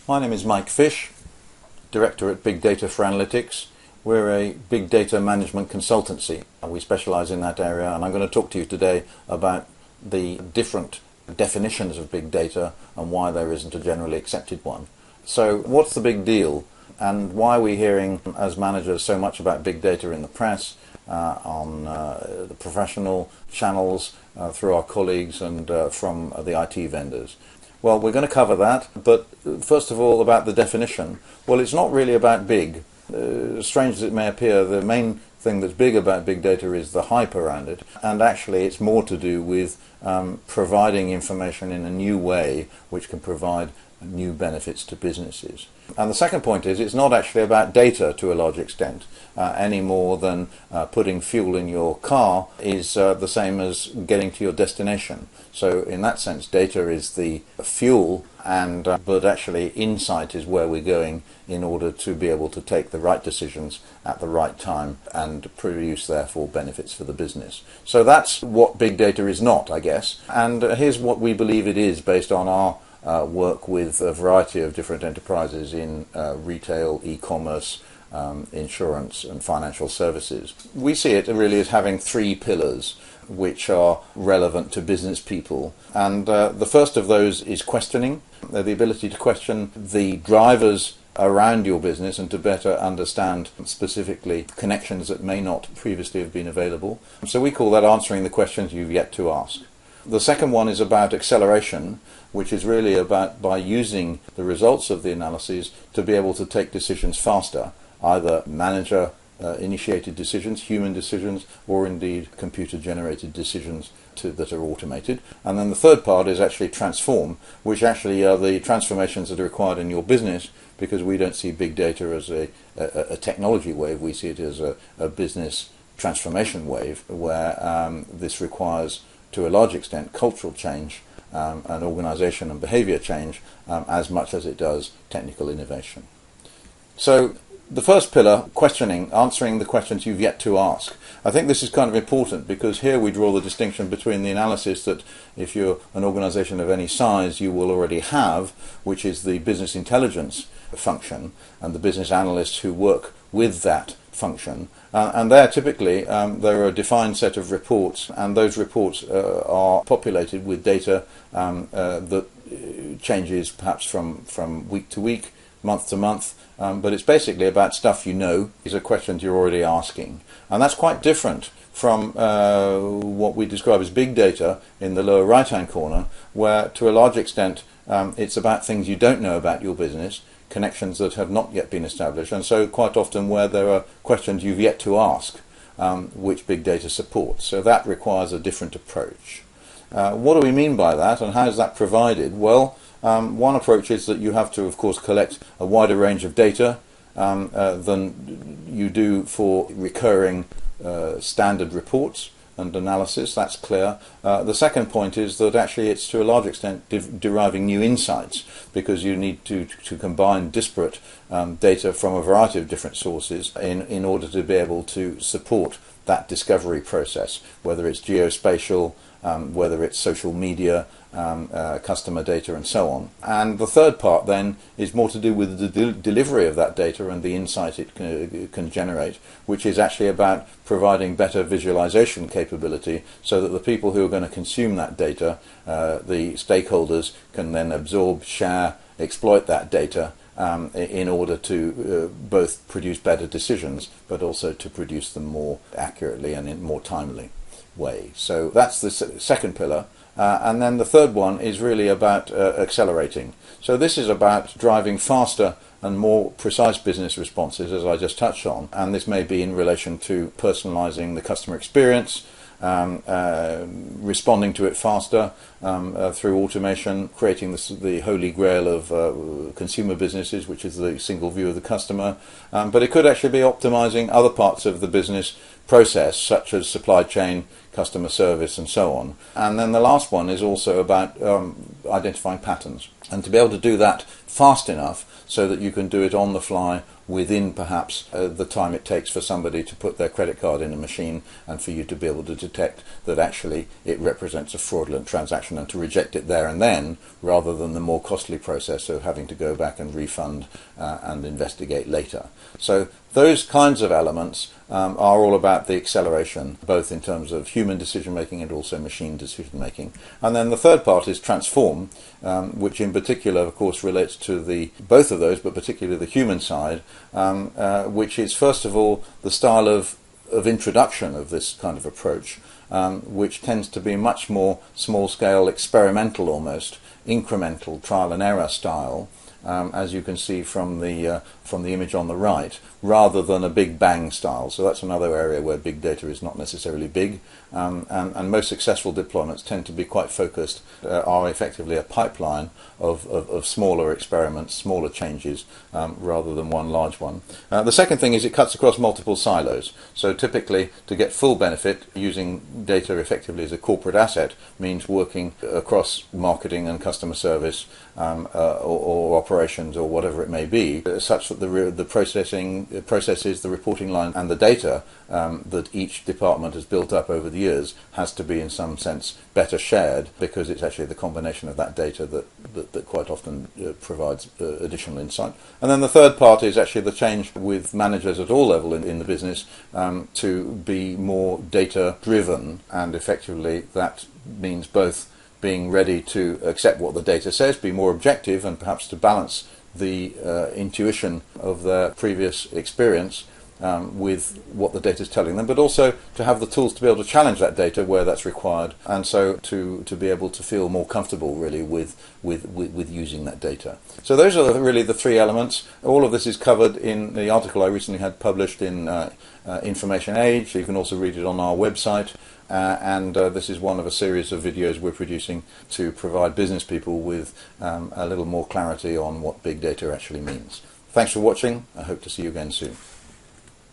My name is Mike Fish, Director at Big Data for Analytics. We're a big data management consultancy. We specialise in that area, and I'm going to talk to you today about the different definitions of big data and why there isn't a generally accepted one. So what's the big deal, and why are we hearing as managers so much about big data in the press, on the professional channels, through our colleagues and from the IT vendors? Well, we're going to cover that, but first of all about the definition. Well, it's not really about big. Strange as it may appear, the main thing that's big about big data is the hype around it, and actually it's more to do with providing information in a new way which can provide new benefits to businesses. And the second point is it's not actually about data to a large extent, any more than putting fuel in your car is the same as getting to your destination. So in that sense, data is the fuel, and but actually insight is where we're going in order to be able to take the right decisions at the right time and produce therefore benefits for the business. So that's what big data is not, I guess. And here's what we believe it is based on our work with a variety of different enterprises in retail, e-commerce, insurance and financial services. We see it really as having three pillars which are relevant to business people. And the first of those is questioning, the ability to question the drivers around your business and to better understand specifically connections that may not previously have been available. So we call that answering the questions you've yet to ask. The second one is about acceleration, which is really about by using the results of the analyses to be able to take decisions faster, either manager initiated decisions, human decisions, or indeed computer generated decisions that are automated. And then the third part is actually transform, which actually are the transformations that are required in your business, because we don't see big data as a technology wave, we see it as a business transformation wave, where this requires to a large extent cultural change and organisation and behaviour change as much as it does technical innovation. So the first pillar, questioning, answering the questions you've yet to ask. I think this is kind of important because here we draw the distinction between the analysis that if you're an organisation of any size you will already have, which is the business intelligence function and the business analysts who work with that function. And there typically there are a defined set of reports, and those reports are populated with data that changes perhaps from week to week, month to month, but it's basically about stuff you know. These are questions you're already asking. And that's quite different from what we describe as big data in the lower right-hand corner, where to a large extent it's about things you don't know about your business, connections that have not yet been established, and so quite often where there are questions you've yet to ask, which big data supports. So that requires a different approach. What do we mean by that, and how is that provided? Well, one approach is that you have to, of course, collect a wider range of data than you do for recurring standard reports and analysis. That's clear. The second point is that actually it's to a large extent deriving new insights, because you need to combine disparate data from a variety of different sources in order to be able to support that discovery process, whether it's geospatial, whether it's social media, customer data and so on. And the third part then is more to do with the delivery of that data and the insight it can generate, which is actually about providing better visualization capability so that the people who are going to consume that data, the stakeholders, can then absorb, share, exploit that data in order to both produce better decisions but also to produce them more accurately and in more timely way. So that's the second pillar. And then the third one is really about accelerating. So this is about driving faster and more precise business responses, as I just touched on. And this may be in relation to personalizing the customer experience, responding to it faster through automation, creating the holy grail of consumer businesses, which is the single view of the customer. But it could actually be optimizing other parts of the business process, such as supply chain, customer service and so on. And then the last one is also about identifying patterns, and to be able to do that fast enough so that you can do it on the fly within perhaps the time it takes for somebody to put their credit card in a machine and for you to be able to detect that actually it represents a fraudulent transaction and to reject it there and then, rather than the more costly process of having to go back and refund and investigate later. So those kinds of elements are all about the acceleration, both in terms of human decision making and also machine decision making. And then the third part is transform, which in particular, of course, relates to both of those, but particularly the human side, which is first of all the style of introduction of this kind of approach, which tends to be much more small-scale, experimental almost, incremental trial and error style, as you can see from the image on the right, rather than a big bang style. So that's another area where big data is not necessarily big, and most successful deployments tend to be quite focused, are effectively a pipeline of smaller experiments, smaller changes, rather than one large one. The second thing is it cuts across multiple silos. So typically, to get full benefit, using data effectively as a corporate asset means working across marketing and customer service, or operations or whatever it may be, such that the processes, the reporting line and the data that each department has built up over the years has to be in some sense better shared, because it's actually the combination of that data that quite often provides additional insight. And then the third part is actually the change with managers at all level in the business to be more data driven, and effectively that means both being ready to accept what the data says, be more objective, and perhaps to balance the intuition of their previous experience with what the data is telling them, but also to have the tools to be able to challenge that data where that's required, and so to be able to feel more comfortable really with using that data. So those are really the three elements. All of this is covered in the article I recently had published in Information Age. You can also read it on our website. And this is one of a series of videos we're producing to provide business people with a little more clarity on what big data actually means. Thanks for watching. I hope to see you again soon.